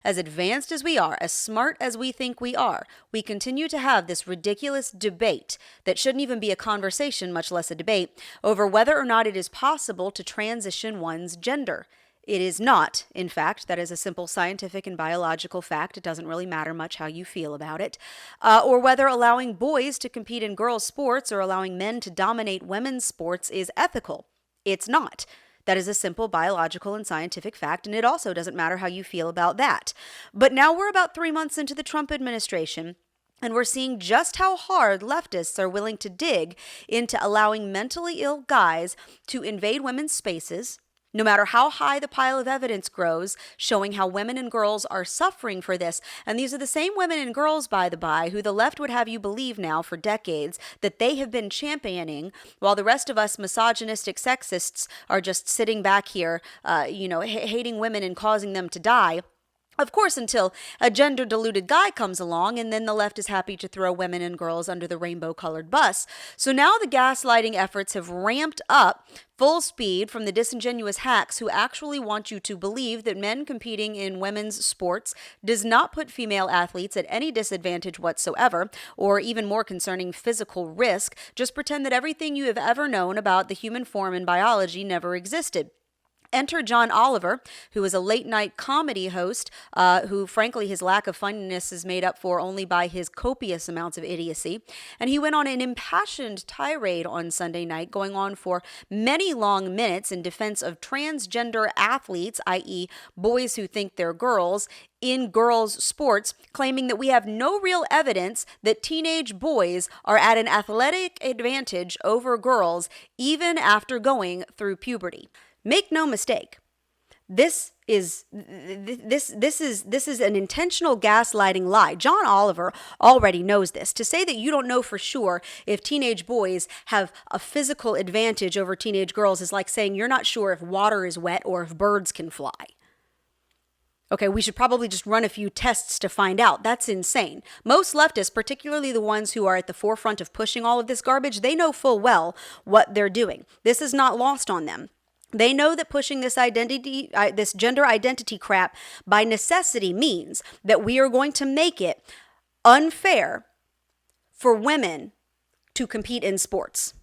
As advanced as we are, as smart as we think we are, we continue to have this ridiculous debate that shouldn't even be a conversation, much less a debate, over whether or not it is possible to transition one's gender. It is not, in fact. That is a simple scientific and biological fact. It doesn't really matter much how you feel about it. Or whether allowing boys to compete in girls' sports or allowing men to dominate women's sports is ethical. It's not. That is a simple biological and scientific fact, and it also doesn't matter how you feel about that. But now we're about 3 months into the Trump administration, and we're seeing just how hard leftists are willing to dig into allowing mentally ill guys to invade women's spaces, no matter how high the pile of evidence grows, showing how women and girls are suffering for this. And these are the same women and girls, by the by, who the left would have you believe now for decades that they have been championing, while the rest of us misogynistic sexists are just sitting back here, hating women and causing them to die. Of course, until a gender-deluded guy comes along, and then the left is happy to throw women and girls under the rainbow-colored bus. So now the gaslighting efforts have ramped up full speed from the disingenuous hacks who actually want you to believe that men competing in women's sports does not put female athletes at any disadvantage whatsoever, or even more concerning, physical risk. Just pretend that everything you have ever known about the human form and biology never existed. Enter John Oliver, who is a late-night comedy host, who, frankly, his lack of funniness is made up for only by his copious amounts of idiocy. And he went on an impassioned tirade on Sunday night, going on for many long minutes in defense of transgender athletes, i.e. boys who think they're girls, in girls' sports, claiming that we have no real evidence that teenage boys are at an athletic advantage over girls even after going through puberty. Make no mistake, this is an intentional gaslighting lie. John Oliver already knows this. To say that you don't know for sure if teenage boys have a physical advantage over teenage girls is like saying you're not sure if water is wet or if birds can fly. Okay, we should probably just run a few tests to find out. That's insane. Most leftists, particularly the ones who are at the forefront of pushing all of this garbage, they know full well what they're doing. This is not lost on them. They know that pushing this gender identity crap by necessity means that we are going to make it unfair for women to compete in sports.